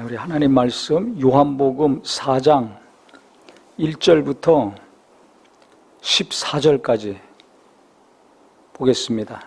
우리 하나님 말씀 요한복음 4장 1절부터 14절까지 보겠습니다.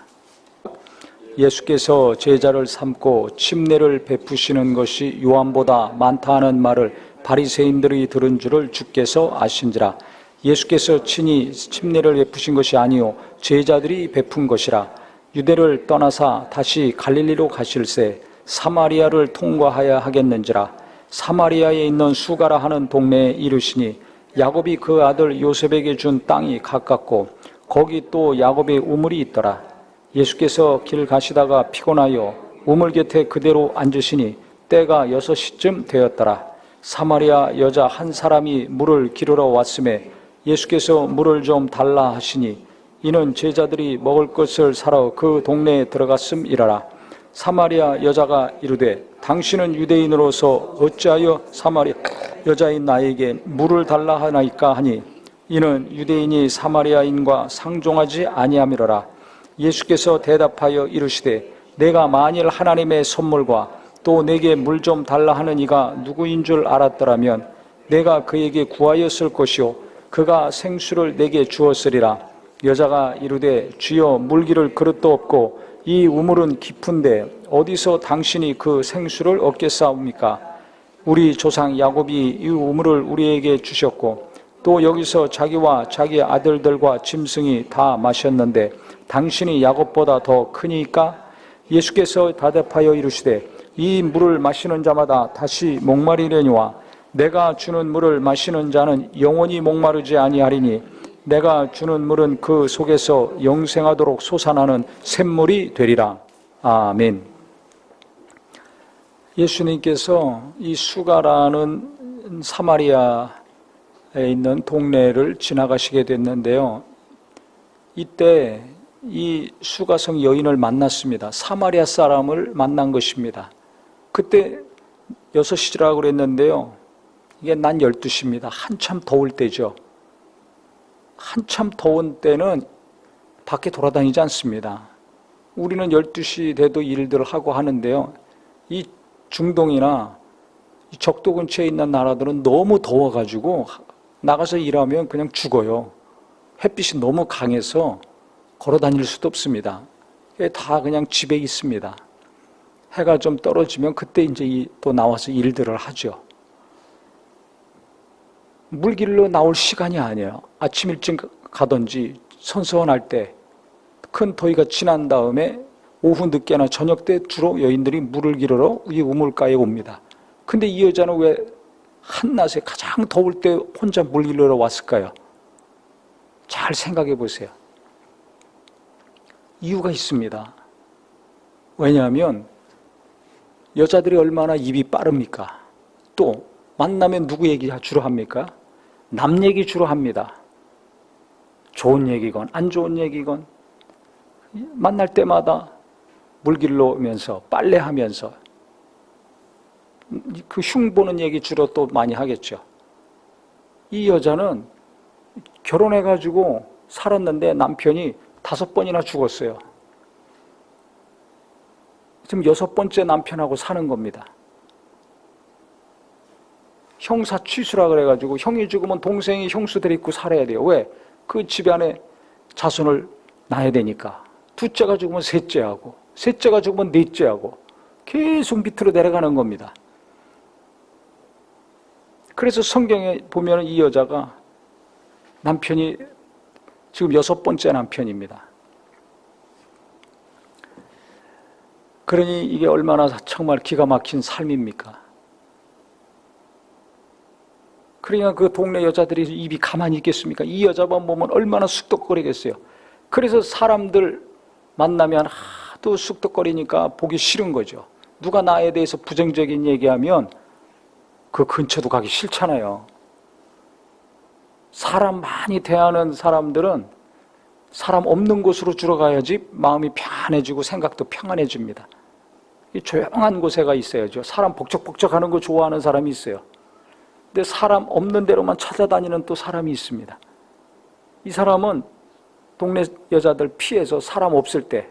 예수께서 제자를 삼고 침례를 베푸시는 것이 요한보다 많다 하는 말을 바리새인들이 들은 줄을 주께서 아신지라. 예수께서 친히 침례를 베푸신 것이 아니요 제자들이 베푼 것이라. 유대를 떠나사 다시 갈릴리로 가실새 사마리아를 통과하여야 하겠는지라. 사마리아에 있는 수가라 하는 동네에 이르시니 야곱이 그 아들 요셉에게 준 땅이 가깝고 거기 또 야곱의 우물이 있더라. 예수께서 길 가시다가 피곤하여 우물 곁에 그대로 앉으시니 때가 6시쯤 되었더라. 사마리아 여자 한 사람이 물을 기르러 왔음에 예수께서 물을 좀 달라 하시니 이는 제자들이 먹을 것을 사러 그 동네에 들어갔음이라라. 사마리아 여자가 이르되 당신은 유대인으로서 어찌하여 사마리아 여자인 나에게 물을 달라 하나이까 하니 이는 유대인이 사마리아인과 상종하지 아니함이로라. 예수께서 대답하여 이르시되 내가 만일 하나님의 선물과 또 내게 물 좀 달라 하는 이가 누구인 줄 알았더라면 내가 그에게 구하였을 것이요 그가 생수를 내게 주었으리라. 여자가 이르되 주여 물 기를 그릇도 없고 이 우물은 깊은데 어디서 당신이 그 생수를 얻겠사옵니까? 우리 조상 야곱이 이 우물을 우리에게 주셨고 또 여기서 자기와 자기 아들들과 짐승이 다 마셨는데 당신이 야곱보다 더 크니까? 예수께서 대답하여 이르시되 이 물을 마시는 자마다 다시 목마르려니와 내가 주는 물을 마시는 자는 영원히 목마르지 아니하리니 내가 주는 물은 그 속에서 영생하도록 솟아나는 샘물이 되리라. 아멘. 예수님께서 이 수가라는 사마리아에 있는 동네를 지나가시게 됐는데요. 이때 이 수가성 여인을 만났습니다. 사마리아 사람을 만난 것입니다. 그때 6시라고 그랬는데요. 이게 낮 12시입니다. 한참 더울 때죠. 한참 더운 때는 밖에 돌아다니지 않습니다. 우리는 12시 돼도 일들을 하고 하는데요. 이 중동이나 적도 근처에 있는 나라들은 너무 더워가지고 나가서 일하면 그냥 죽어요. 햇빛이 너무 강해서 걸어 다닐 수도 없습니다. 다 그냥 집에 있습니다. 해가 좀 떨어지면 그때 이제 또 나와서 일들을 하죠. 물길로 나올 시간이 아니에요. 아침 일찍 가든지 선선할 때 큰 더위가 지난 다음에 오후 늦게나 저녁 때 주로 여인들이 물을 기르러 이 우물가에 옵니다. 근데 이 여자는 왜 한낮에 가장 더울 때 혼자 물 기르러 왔을까요? 잘 생각해 보세요. 이유가 있습니다. 왜냐하면 여자들이 얼마나 입이 빠릅니까? 또 만나면 누구 얘기 주로 합니까? 남 얘기 주로 합니다. 좋은 얘기건 안 좋은 얘기건 만날 때마다 물 길러오면서 빨래하면서 그 흉 보는 얘기 주로 또 많이 하겠죠. 이 여자는 결혼해가지고 살았는데 남편이 5번이나 죽었어요. 지금 6번째 남편하고 사는 겁니다. 형사 취수라 그래가지고 형이 죽으면 동생이 형수 데리고 살아야 돼요. 왜? 그 집안에 자손을 낳아야 되니까. 둘째가 죽으면 셋째하고 셋째가 죽으면 넷째하고 계속 밑으로 내려가는 겁니다. 그래서 성경에 보면 이 여자가 남편이 지금 6번째 남편입니다. 그러니 이게 얼마나 정말 기가 막힌 삶입니까? 그러니까 그 동네 여자들이 입이 가만히 있겠습니까? 이 여자만 보면 얼마나 쑥덕거리겠어요. 그래서 사람들 만나면 하도 쑥덕거리니까 보기 싫은 거죠. 누가 나에 대해서 부정적인 얘기하면 그 근처도 가기 싫잖아요. 사람 많이 대하는 사람들은 사람 없는 곳으로 주로 가야지 마음이 편안해지고 생각도 평안해집니다. 조용한 곳에 가 있어야죠. 사람 복적복적하는 거 좋아하는 사람이 있어요. 근데 사람 없는 데로만 찾아다니는 또 사람이 있습니다. 이 사람은 동네 여자들 피해서 사람 없을 때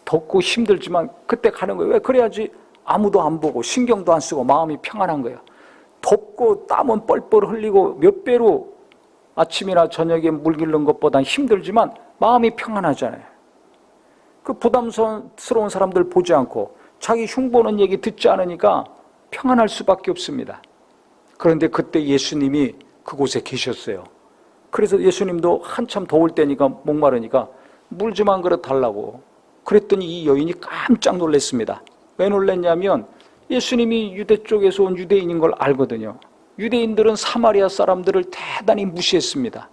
덥고 힘들지만 그때 가는 거예요. 왜? 그래야지 아무도 안 보고 신경도 안 쓰고 마음이 평안한 거예요. 덥고 땀은 뻘뻘 흘리고 몇 배로 아침이나 저녁에 물 기르는 것보다 힘들지만 마음이 평안하잖아요. 그 부담스러운 사람들 보지 않고 자기 흉보는 얘기 듣지 않으니까 평안할 수밖에 없습니다. 그런데 그때 예수님이 그곳에 계셨어요. 그래서 예수님도 한참 더울 때니까 목마르니까 물 좀 한 그릇 달라고 그랬더니 이 여인이 깜짝 놀랐습니다. 왜 놀랐냐면 예수님이 유대 쪽에서 온 유대인인 걸 알거든요. 유대인들은 사마리아 사람들을 대단히 무시했습니다.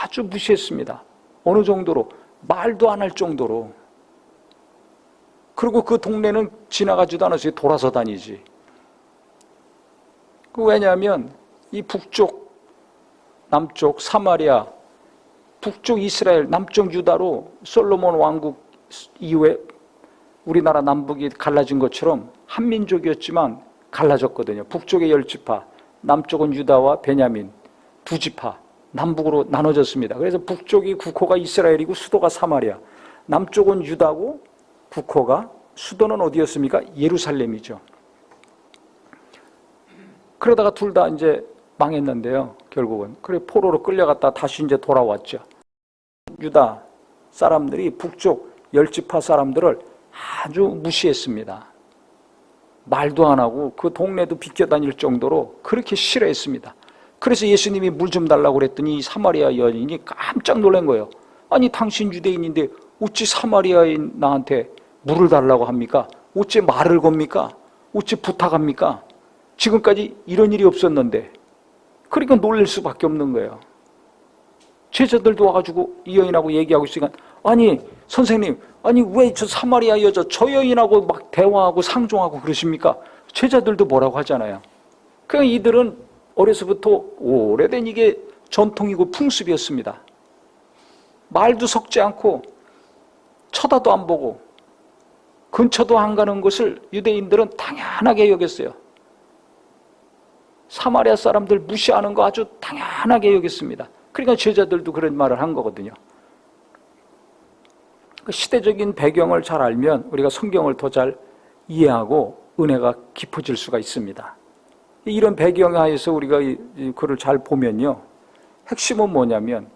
아주 무시했습니다. 어느 정도로? 말도 안 할 정도로. 그리고 그 동네는 지나가지도 않았어요. 돌아서 다니지. 왜냐하면 이 북쪽, 남쪽 사마리아, 북쪽 이스라엘, 남쪽 유다로 솔로몬 왕국 이후에 우리나라 남북이 갈라진 것처럼 한민족이었지만 갈라졌거든요. 북쪽의 10지파, 남쪽은 유다와 베냐민, 두 지파, 남북으로 나눠졌습니다. 그래서 북쪽이 국호가 이스라엘이고 수도가 사마리아, 남쪽은 유다고 국호가, 수도는 어디였습니까? 예루살렘이죠. 그러다가 둘 다 이제 망했는데요. 결국은. 그래 포로로 끌려갔다 다시 이제 돌아왔죠. 유다 사람들이 북쪽 10지파 사람들을 아주 무시했습니다. 말도 안 하고 그 동네도 비껴다닐 정도로 그렇게 싫어했습니다. 그래서 예수님이 물 좀 달라고 그랬더니 이 사마리아 여인이 깜짝 놀란 거예요. 아니 당신 유대인인데 어찌 사마리아인 나한테 물을 달라고 합니까? 어찌 말을 겁니까? 어찌 부탁합니까? 지금까지 이런 일이 없었는데. 그러니까 놀랄 수밖에 없는 거예요. 제자들도 와가지고 이 여인하고 얘기하고 있으니까 아니 선생님, 아니 왜 저 사마리아 여자 저 여인하고 막 대화하고 상종하고 그러십니까? 제자들도 뭐라고 하잖아요. 그냥 이들은 어려서부터 오래된 이게 전통이고 풍습이었습니다. 말도 섞지 않고 쳐다도 안 보고 근처도 안 가는 것을 유대인들은 당연하게 여겼어요. 사마리아 사람들 무시하는 거 아주 당연하게 여겼습니다. 그러니까 제자들도 그런 말을 한 거거든요. 시대적인 배경을 잘 알면 우리가 성경을 더 잘 이해하고 은혜가 깊어질 수가 있습니다. 이런 배경하에서 우리가 그걸 잘 보면요. 핵심은 뭐냐면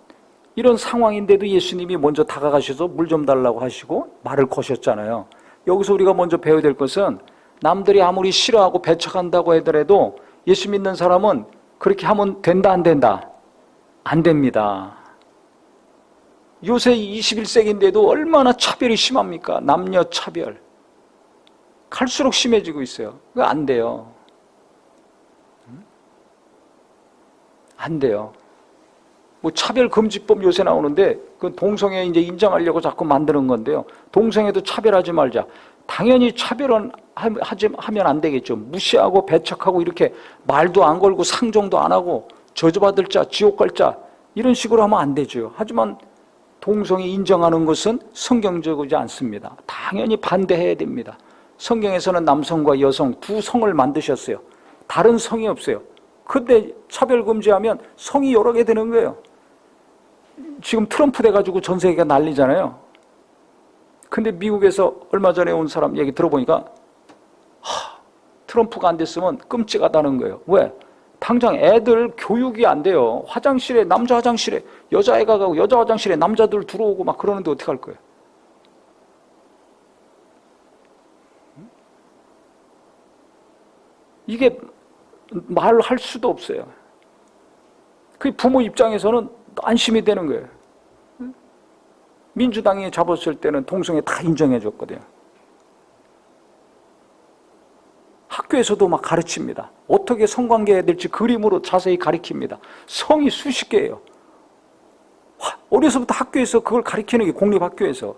이런 상황인데도 예수님이 먼저 다가가셔서 물 좀 달라고 하시고 말을 거셨잖아요. 여기서 우리가 먼저 배워야 될 것은 남들이 아무리 싫어하고 배척한다고 하더라도 예수 믿는 사람은 그렇게 하면 된다 안 된다? 안 됩니다. 요새 21세기인데도 얼마나 차별이 심합니까? 남녀 차별. 갈수록 심해지고 있어요. 그거 안 돼요. 안 돼요. 뭐 차별금지법 요새 나오는데 그 동성애 이제 인정하려고 자꾸 만드는 건데요. 동성애도 차별하지 말자. 당연히 차별은 하면 안 되겠죠. 무시하고 배척하고 이렇게 말도 안 걸고 상종도 안 하고 저주받을 자, 지옥 갈 자 이런 식으로 하면 안 되죠. 하지만 동성애 인정하는 것은 성경적이지 않습니다. 당연히 반대해야 됩니다. 성경에서는 남성과 여성 두 성을 만드셨어요. 다른 성이 없어요. 근데 차별금지하면 성이 여러 개 되는 거예요. 지금 트럼프 돼가지고 전 세계가 난리잖아요. 근데 미국에서 얼마 전에 온 사람 얘기 들어보니까 트럼프가 안 됐으면 끔찍하다는 거예요. 왜? 당장 애들 교육이 안 돼요. 화장실에 남자 화장실에 여자애가 가고 여자 화장실에 남자들 들어오고 막 그러는데 어떡할 거예요? 이게 말할 수도 없어요. 그 부모 입장에서는 안심이 되는 거예요. 민주당이 잡았을 때는 동성애 다 인정해 줬거든요. 학교에서도 막 가르칩니다. 어떻게 성관계해야 될지 그림으로 자세히 가르칩니다. 성이 수십 개예요. 어려서부터 학교에서 그걸 가르치는 게 공립학교에서.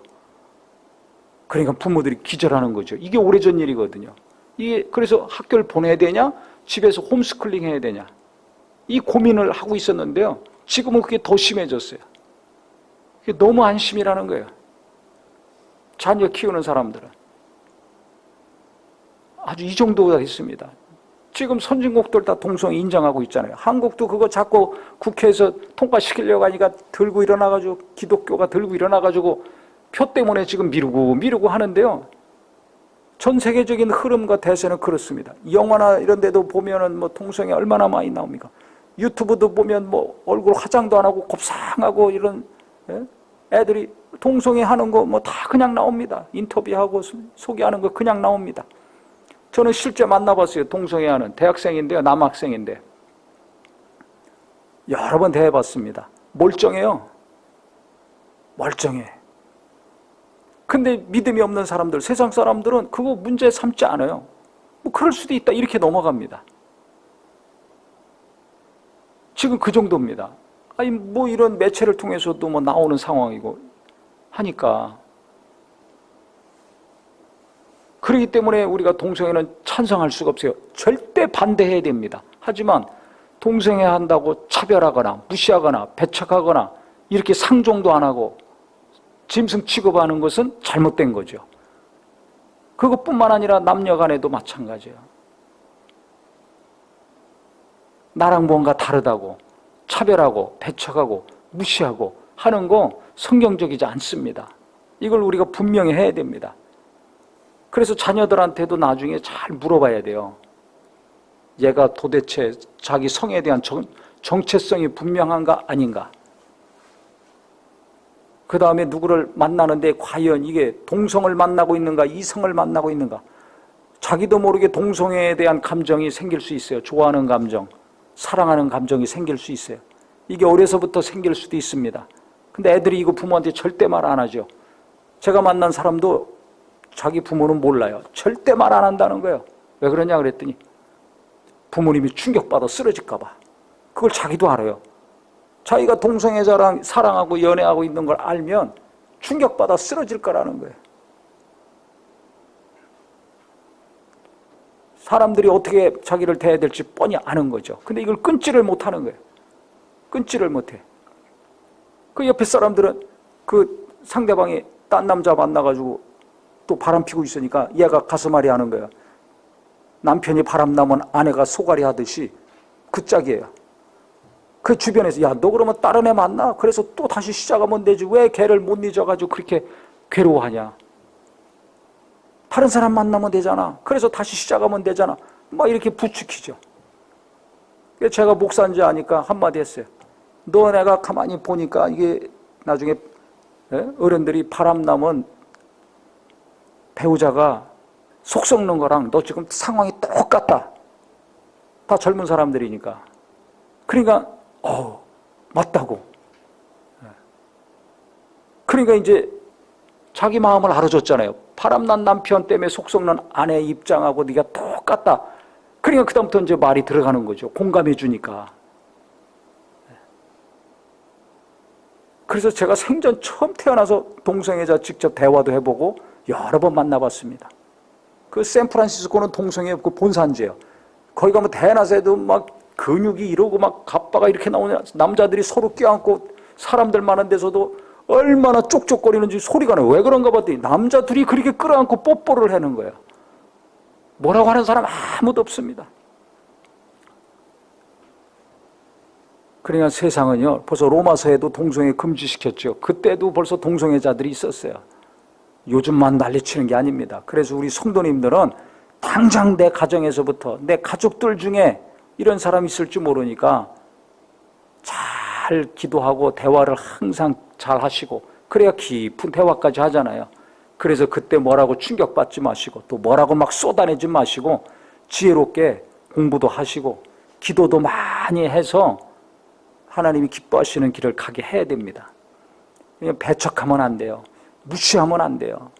그러니까 부모들이 기절하는 거죠. 이게 오래전 일이거든요. 이게 그래서 학교를 보내야 되냐? 집에서 홈스쿨링 해야 되냐? 이 고민을 하고 있었는데요. 지금은 그게 더 심해졌어요. 그게 너무 안심이라는 거예요. 자녀 키우는 사람들은. 아주 이 정도가 있습니다. 지금 선진국들 다 동성애 인정하고 있잖아요. 한국도 그거 자꾸 국회에서 통과시키려고 하니까 들고 일어나가지고 기독교가 들고 일어나가지고 표 때문에 지금 미루고 하는데요. 전 세계적인 흐름과 대세는 그렇습니다. 영화나 이런 데도 보면은 뭐 동성애 얼마나 많이 나옵니까? 유튜브도 보면 뭐 얼굴 화장도 안 하고 곱상하고 이런 애들이 동성애 하는 거 뭐 다 그냥 나옵니다. 인터뷰하고 소개하는 거 그냥 나옵니다. 저는 실제 만나봤어요. 동성애 하는 대학생인데요. 남학생인데. 여러 번 대해봤습니다. 멀쩡해요. 멀쩡해. 근데 믿음이 없는 사람들, 세상 사람들은 그거 문제 삼지 않아요. 뭐 그럴 수도 있다 이렇게 넘어갑니다. 지금 그 정도입니다. 아니 뭐 이런 매체를 통해서도 뭐 나오는 상황이고 하니까. 그렇기 때문에 우리가 동성애는 찬성할 수가 없어요. 절대 반대해야 됩니다. 하지만 동성애 한다고 차별하거나 무시하거나 배척하거나 이렇게 상종도 안 하고 짐승 취급하는 것은 잘못된 거죠. 그것뿐만 아니라 남녀 간에도 마찬가지예요. 나랑 뭔가 다르다고 차별하고 배척하고 무시하고 하는 거 성경적이지 않습니다. 이걸 우리가 분명히 해야 됩니다. 그래서 자녀들한테도 나중에 잘 물어봐야 돼요. 얘가 도대체 자기 성에 대한 정체성이 분명한가 아닌가. 그 다음에 누구를 만나는데 과연 이게 동성을 만나고 있는가 이성을 만나고 있는가. 자기도 모르게 동성애에 대한 감정이 생길 수 있어요. 좋아하는 감정, 사랑하는 감정이 생길 수 있어요. 이게 어려서부터 생길 수도 있습니다. 근데 애들이 이거 부모한테 절대 말 안 하죠. 제가 만난 사람도 자기 부모는 몰라요. 절대 말 안 한다는 거예요. 왜 그러냐 그랬더니 부모님이 충격받아 쓰러질까 봐. 그걸 자기도 알아요. 자기가 동성애자랑 사랑하고 연애하고 있는 걸 알면 충격받아 쓰러질 거라는 거예요. 사람들이 어떻게 자기를 대해야 될지 뻔히 아는 거죠. 근데 이걸 끊지를 못하는 거예요. 끊지를 못해. 그 옆에 사람들은 그 상대방이 딴 남자 만나가지고 또 바람 피고 있으니까 얘가 가슴앓이 하는 거예요. 남편이 바람나면 아내가 소갈이 하듯이 그 짝이에요. 그 주변에서 야 너 그러면 다른 애 만나? 그래서 또 다시 시작하면 되지 왜 걔를 못 잊어가지고 그렇게 괴로워하냐. 다른 사람 만나면 되잖아. 그래서 다시 시작하면 되잖아. 막 이렇게 부추기죠. 제가 목사인지 아니까 한마디 했어요. 너 내가 가만히 보니까 이게 나중에 어른들이 바람나면 배우자가 속 썩는 거랑 너 지금 상황이 똑같다. 다 젊은 사람들이니까. 그러니까 맞다고. 그러니까 이제 자기 마음을 알아줬잖아요. 바람난 남편 때문에 속 썩는 아내 입장하고 네가 똑같다. 그러니까 그다음부터 이제 말이 들어가는 거죠. 공감해 주니까. 그래서 제가 생전 처음 태어나서 동성애자 직접 대화도 해보고 여러 번 만나봤습니다. 그 샌프란시스코는 동성애 그 본산지예요. 거기 가면 대낮에도 막 근육이 이러고 막 갑바가 이렇게 나오냐. 남자들이 서로 껴안고 사람들 많은 데서도 얼마나 쪽쪽거리는지 소리가 나요. 왜 그런가 봤더니 남자 둘이 그렇게 끌어안고 뽀뽀를 하는 거예요. 뭐라고 하는 사람 아무도 없습니다. 그러니까 세상은요, 벌써 로마서에도 동성애 금지시켰죠. 그때도 벌써 동성애자들이 있었어요. 요즘만 난리치는 게 아닙니다. 그래서 우리 성도님들은 당장 내 가정에서부터 내 가족들 중에 이런 사람이 있을지 모르니까 잘 기도하고 대화를 항상 잘 하시고 그래야 깊은 대화까지 하잖아요. 그래서 그때 뭐라고 충격받지 마시고 또 뭐라고 막 쏟아내지 마시고 지혜롭게 공부도 하시고 기도도 많이 해서 하나님이 기뻐하시는 길을 가게 해야 됩니다. 그냥 배척하면 안 돼요. 무시하면 안 돼요.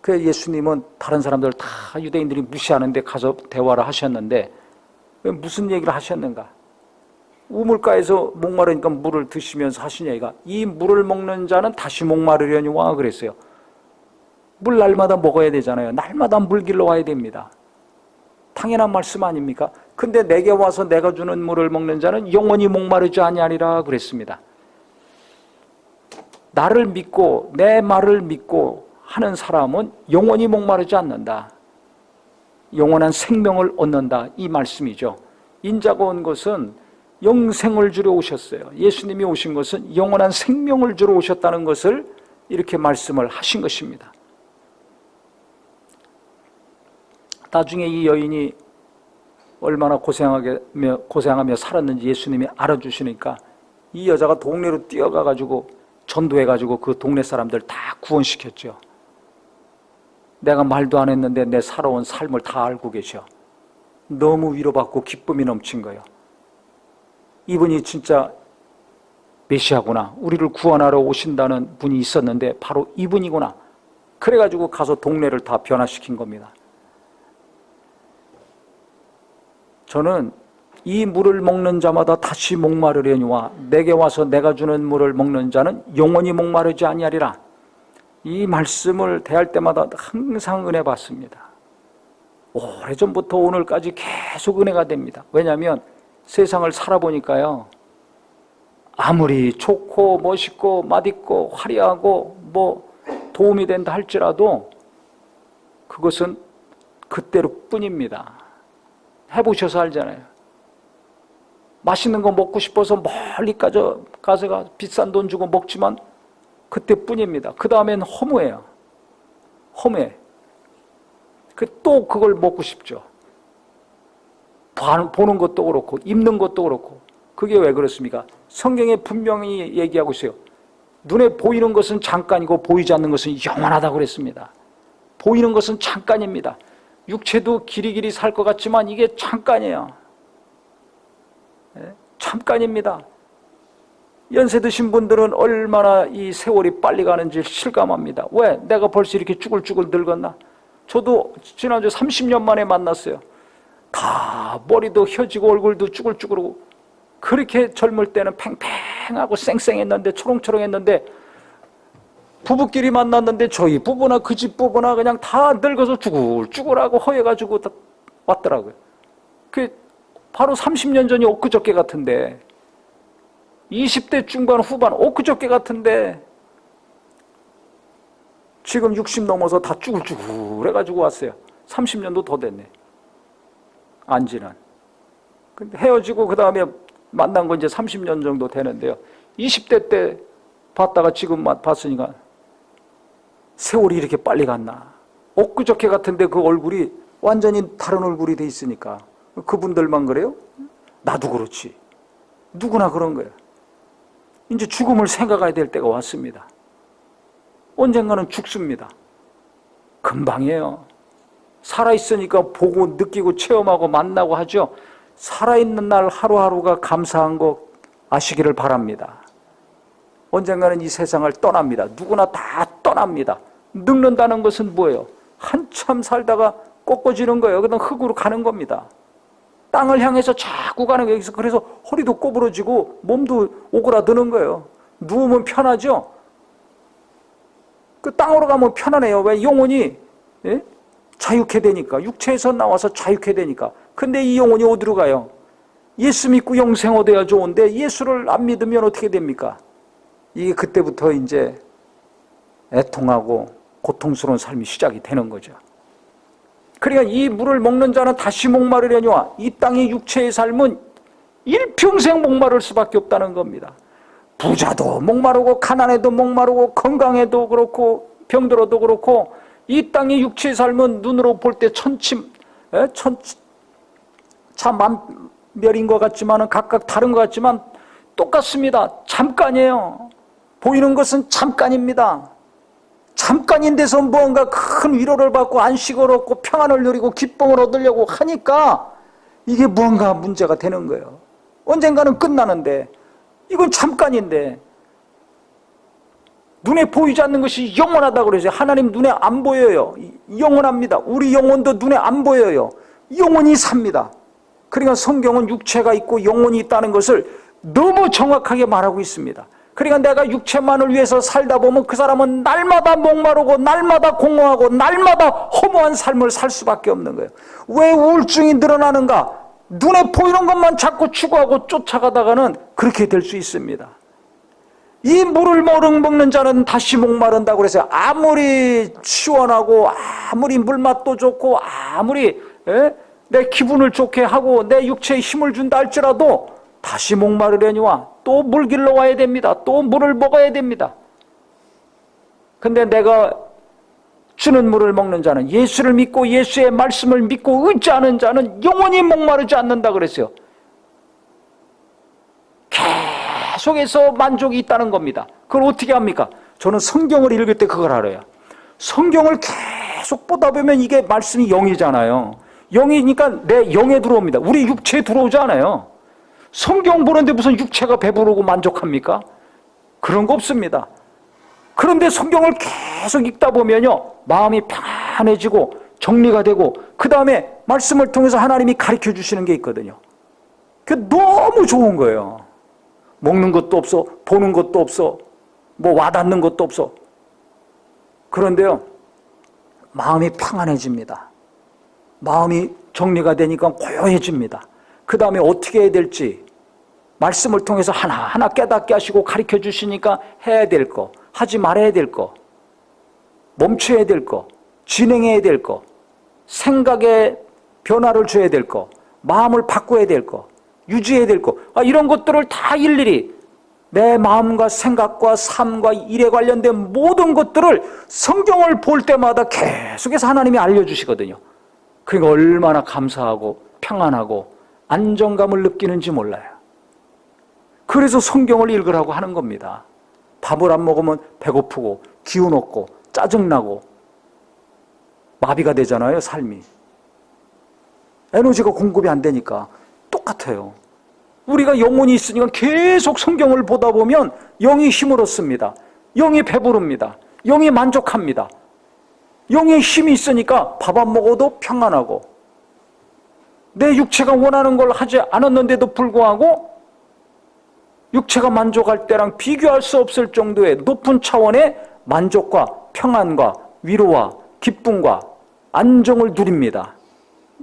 그래서 예수님은 다른 사람들 다 유대인들이 무시하는데 가서 대화를 하셨는데 무슨 얘기를 하셨는가? 우물가에서 목마르니까 물을 드시면서 하신 얘기가 이 물을 먹는 자는 다시 목마르려니와 그랬어요. 물 날마다 먹어야 되잖아요. 날마다 물 길러 와야 됩니다. 당연한 말씀 아닙니까? 근데 내게 와서 내가 주는 물을 먹는 자는 영원히 목마르지 아니하리라 그랬습니다. 나를 믿고 내 말을 믿고 하는 사람은 영원히 목마르지 않는다. 영원한 생명을 얻는다. 이 말씀이죠. 인자가 온 것은 영생을 주러 오셨어요. 예수님이 오신 것은 영원한 생명을 주러 오셨다는 것을 이렇게 말씀을 하신 것입니다. 나중에 이 여인이 얼마나 고생하며 살았는지 예수님이 알아주시니까 이 여자가 동네로 뛰어가가지고 전도해가지고 그 동네 사람들 다 구원시켰죠. 내가 말도 안 했는데 내 살아온 삶을 다 알고 계셔. 너무 위로받고 기쁨이 넘친 거예요. 이분이 진짜 메시아구나, 우리를 구원하러 오신다는 분이 있었는데 바로 이분이구나. 그래가지고 가서 동네를 다 변화시킨 겁니다. 저는 이 물을 먹는 자마다 다시 목마르려니와 내게 와서 내가 주는 물을 먹는 자는 영원히 목마르지 아니하리라. 이 말씀을 대할 때마다 항상 은혜 받습니다. 오래전부터 오늘까지 계속 은혜가 됩니다. 왜냐하면 세상을 살아보니까요, 아무리 좋고 멋있고 맛있고 화려하고 뭐 도움이 된다 할지라도 그것은 그때로 뿐입니다. 해보셔서 알잖아요. 맛있는 거 먹고 싶어서 멀리까지 가서 비싼 돈 주고 먹지만 그때뿐입니다. 그 다음엔 허무해요. 허무해. 또 그걸 먹고 싶죠. 보는 것도 그렇고 입는 것도 그렇고. 그게 왜 그렇습니까? 성경에 분명히 얘기하고 있어요. 눈에 보이는 것은 잠깐이고 보이지 않는 것은 영원하다고 그랬습니다. 보이는 것은 잠깐입니다. 육체도 길이길이 살 것 같지만 이게 잠깐이에요. 잠깐입니다. 연세 드신 분들은 얼마나 이 세월이 빨리 가는지 실감합니다. 왜? 내가 벌써 이렇게 쭈글쭈글 늙었나? 저도 지난주 30년 만에 만났어요. 다 머리도 혀지고 얼굴도 쭈글쭈글하고 그렇게 젊을 때는 팽팽하고 쌩쌩했는데 초롱초롱했는데 부부끼리 만났는데 저희 부부나 그 집 부부나 그냥 다 늙어서 쭈글쭈글하고 허해가지고 다 왔더라고요. 그 바로 30년 전이 엊그저께 같은데 20대 중반 후반 엊그저께 같은데 지금 60 넘어서 다 쭈글쭈글 해가지고 왔어요. 30년도 더 됐네. 안 지난. 근데 헤어지고 그 다음에 만난 건 이제 30년 정도 되는데요. 20대 때 봤다가 지금 봤으니까 세월이 이렇게 빨리 갔나. 엊그저께 같은데 그 얼굴이 완전히 다른 얼굴이 돼 있으니까 그분들만 그래요? 나도 그렇지. 누구나 그런 거예요. 이제 죽음을 생각해야 될 때가 왔습니다. 언젠가는 죽습니다. 금방이에요. 살아있으니까 보고 느끼고 체험하고 만나고 하죠. 살아있는 날 하루하루가 감사한 거 아시기를 바랍니다. 언젠가는 이 세상을 떠납니다. 누구나 다 떠납니다. 늙는다는 것은 뭐예요? 한참 살다가 꺾어지는 거예요. 그다음 흙으로 가는 겁니다. 땅을 향해서 자꾸 가는 거예요. 그래서 허리도 꼬부러지고 몸도 오그라드는 거예요. 누우면 편하죠? 그 땅으로 가면 편하네요. 왜? 영혼이 자유케 되니까. 육체에서 나와서 자유케 되니까. 근데 이 영혼이 어디로 가요? 예수 믿고 영생 얻어야 좋은데 예수를 안 믿으면 어떻게 됩니까? 이게 그때부터 이제 애통하고 고통스러운 삶이 시작이 되는 거죠. 그러니까 이 물을 먹는 자는 다시 목마르려니와 이 땅의 육체의 삶은 일평생 목마를 수밖에 없다는 겁니다. 부자도 목마르고 가난해도 목마르고 건강해도 그렇고 병들어도 그렇고 이 땅의 육체의 삶은 눈으로 볼 때 천차만별인 것 같지만 각각 다른 것 같지만 똑같습니다. 잠깐이에요. 보이는 것은 잠깐입니다. 잠깐인 데서 무언가 큰 위로를 받고 안식을 얻고 평안을 누리고 기쁨을 얻으려고 하니까 이게 무언가 문제가 되는 거예요. 언젠가는 끝나는데 이건 잠깐인데 눈에 보이지 않는 것이 영원하다고 그러죠. 하나님 눈에 안 보여요. 영원합니다. 우리 영혼도 눈에 안 보여요. 영원히 삽니다. 그러니까 성경은 육체가 있고 영혼이 있다는 것을 너무 정확하게 말하고 있습니다. 그러니까 내가 육체만을 위해서 살다 보면 그 사람은 날마다 목마르고 날마다 공허하고 날마다 허무한 삶을 살 수밖에 없는 거예요. 왜 우울증이 늘어나는가? 눈에 보이는 것만 자꾸 추구하고 쫓아가다가는 그렇게 될 수 있습니다. 이 물을 먹는 자는 다시 목마른다고 그래서 아무리 시원하고 아무리 물맛도 좋고 아무리 내 기분을 좋게 하고 내 육체에 힘을 준다 할지라도 다시 목마르려니와 또 물 길러 와야 됩니다. 또 물을 먹어야 됩니다. 근데 내가 주는 물을 먹는 자는, 예수를 믿고 예수의 말씀을 믿고 의지하는 자는 영원히 목마르지 않는다 그랬어요. 계속해서 만족이 있다는 겁니다. 그걸 어떻게 합니까? 저는 성경을 읽을 때 그걸 알아요. 성경을 계속 보다 보면 이게 말씀이 영이잖아요. 영이니까 내 영에 들어옵니다. 우리 육체에 들어오지 않아요. 성경 보는데 무슨 육체가 배부르고 만족합니까? 그런 거 없습니다. 그런데 성경을 계속 읽다 보면요, 마음이 편안해지고 정리가 되고, 그 다음에 말씀을 통해서 하나님이 가르쳐 주시는 게 있거든요. 그게 너무 좋은 거예요. 먹는 것도 없어, 보는 것도 없어, 뭐 와닿는 것도 없어. 그런데요, 마음이 평안해집니다. 마음이 정리가 되니까 고요해집니다. 그 다음에 어떻게 해야 될지 말씀을 통해서 하나하나 깨닫게 하시고 가르쳐 주시니까 해야 될 거, 하지 말아야 될 거, 멈춰야 될 거, 진행해야 될 거, 생각에 변화를 줘야 될 거, 마음을 바꿔야 될 거, 유지해야 될 거, 이런 것들을 다 일일이 내 마음과 생각과 삶과 일에 관련된 모든 것들을 성경을 볼 때마다 계속해서 하나님이 알려주시거든요. 그러니까 얼마나 감사하고 평안하고 안정감을 느끼는지 몰라요. 그래서 성경을 읽으라고 하는 겁니다. 밥을 안 먹으면 배고프고 기운 없고 짜증나고 마비가 되잖아요, 삶이. 에너지가 공급이 안 되니까 똑같아요. 우리가 영혼이 있으니까 계속 성경을 보다 보면 영이 힘을 얻습니다. 영이 배부릅니다. 영이 만족합니다. 영의 힘이 있으니까 밥 안 먹어도 평안하고, 내 육체가 원하는 걸 하지 않았는데도 불구하고 육체가 만족할 때랑 비교할 수 없을 정도의 높은 차원의 만족과 평안과 위로와 기쁨과 안정을 누립니다.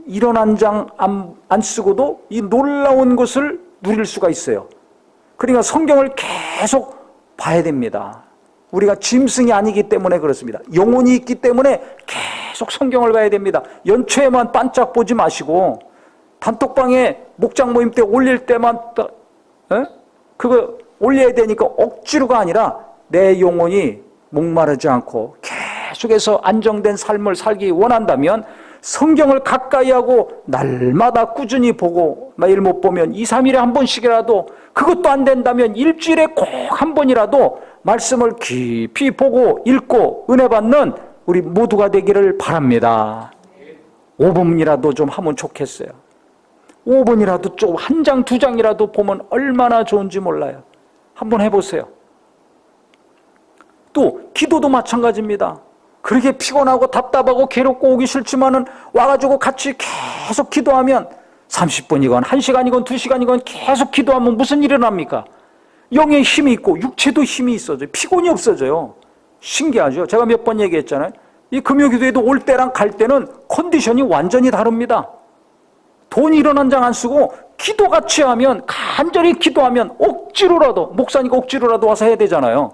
이런 안장 안 쓰고도 이 놀라운 것을 누릴 수가 있어요. 그러니까 성경을 계속 봐야 됩니다. 우리가 짐승이 아니기 때문에 그렇습니다. 영혼이 있기 때문에 계속 성경을 봐야 됩니다. 연초에만 반짝 보지 마시고 단톡방에 목장 모임 때 올릴 때만 그거 올려야 되니까 억지로가 아니라 내 영혼이 목마르지 않고 계속해서 안정된 삶을 살기 원한다면 성경을 가까이 하고 날마다 꾸준히 보고, 매일 못 보면 2, 3일에 한 번씩이라도, 그것도 안 된다면 일주일에 꼭 한 번이라도 말씀을 깊이 보고 읽고 은혜 받는 우리 모두가 되기를 바랍니다. 5분이라도 좀 하면 좋겠어요. 5분이라도 좀 한 장, 두 장이라도 보면 얼마나 좋은지 몰라요. 한번 해보세요. 또 기도도 마찬가지입니다. 그렇게 피곤하고 답답하고 괴롭고 오기 싫지만은 와가지고 같이 계속 기도하면 30분이건 1시간이건 2시간이건 계속 기도하면 무슨 일이 납니까? 영의 힘이 있고 육체도 힘이 있어져요. 피곤이 없어져요. 신기하죠? 제가 몇 번 얘기했잖아요. 이 금요기도에도 올 때랑 갈 때는 컨디션이 완전히 다릅니다. 돈 1원 한 장 안 쓰고 기도같이 하면, 간절히 기도하면 억지로라도, 목사니까 억지로라도 와서 해야 되잖아요.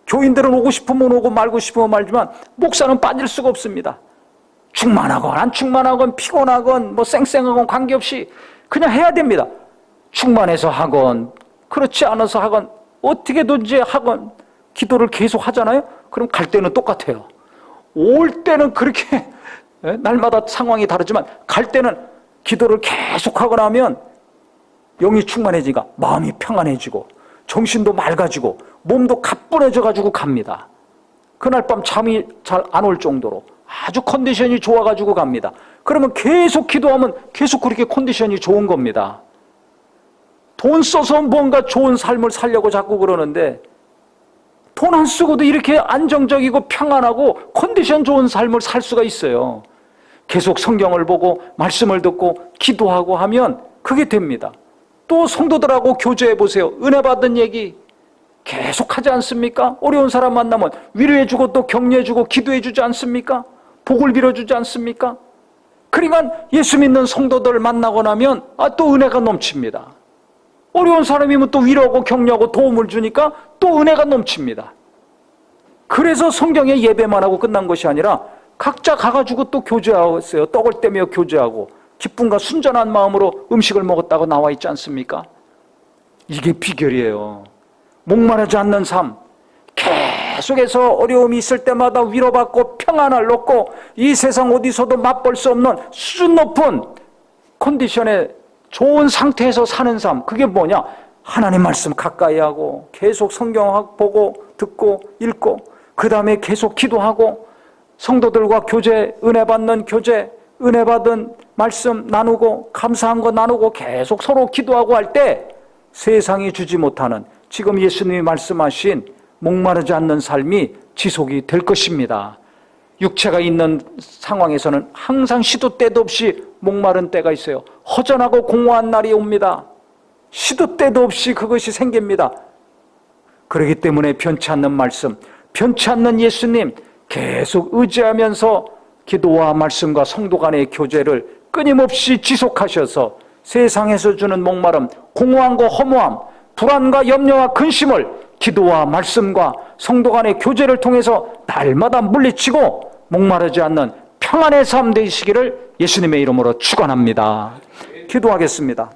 교인들은 오고 싶으면 오고 말고 싶으면 말지만 목사는 빠질 수가 없습니다. 충만하건 안 충만하건 피곤하건 뭐 쌩쌩하건 관계없이 그냥 해야 됩니다. 충만해서 하건 그렇지 않아서 하건 어떻게든지 하건 기도를 계속 하잖아요. 그럼 갈 때는 똑같아요. 올 때는 그렇게 날마다 상황이 다르지만 갈 때는 기도를 계속 하거나 하면 영이 충만해지니까 마음이 평안해지고 정신도 맑아지고 몸도 가뿐해져 가지고 갑니다. 그날 밤 잠이 잘 안 올 정도로 아주 컨디션이 좋아 가지고 갑니다. 그러면 계속 기도하면 계속 그렇게 컨디션이 좋은 겁니다. 돈 써서 뭔가 좋은 삶을 살려고 자꾸 그러는데 돈 안 쓰고도 이렇게 안정적이고 평안하고 컨디션 좋은 삶을 살 수가 있어요. 계속 성경을 보고 말씀을 듣고 기도하고 하면 그게 됩니다. 또 성도들하고 교제해 보세요. 은혜 받은 얘기 계속 하지 않습니까? 어려운 사람 만나면 위로해주고 또 격려해주고 기도해주지 않습니까? 복을 빌어주지 않습니까? 그러니까 예수 믿는 성도들 만나고 나면 또 은혜가 넘칩니다. 어려운 사람이면 또 위로하고 격려하고 도움을 주니까 또 은혜가 넘칩니다. 그래서 성경에 예배만 하고 끝난 것이 아니라 각자 가가지고 또 교제하고 있어요. 떡을 떼며 교제하고 기쁨과 순전한 마음으로 음식을 먹었다고 나와 있지 않습니까? 이게 비결이에요. 목마르지 않는 삶, 계속해서 어려움이 있을 때마다 위로받고 평안을 얻고 이 세상 어디서도 맛볼 수 없는 수준 높은 컨디션에 좋은 상태에서 사는 삶, 그게 뭐냐? 하나님 말씀 가까이 하고 계속 성경 보고 듣고 읽고 그 다음에 계속 기도하고 성도들과 교제, 은혜 받는 교제, 은혜 받은 말씀 나누고 감사한 거 나누고 계속 서로 기도하고 할 때 세상이 주지 못하는 지금 예수님이 말씀하신 목마르지 않는 삶이 지속이 될 것입니다. 육체가 있는 상황에서는 항상 시도 때도 없이 목마른 때가 있어요. 허전하고 공허한 날이 옵니다. 시도 때도 없이 그것이 생깁니다. 그렇기 때문에 변치 않는 말씀, 변치 않는 예수님 계속 의지하면서 기도와 말씀과 성도 간의 교제를 끊임없이 지속하셔서 세상에서 주는 목마름, 공허함과 허무함, 불안과 염려와 근심을 기도와 말씀과 성도 간의 교제를 통해서 날마다 물리치고 목마르지 않는 평안의 삶 되시기를 예수님의 이름으로 축원합니다. 기도하겠습니다.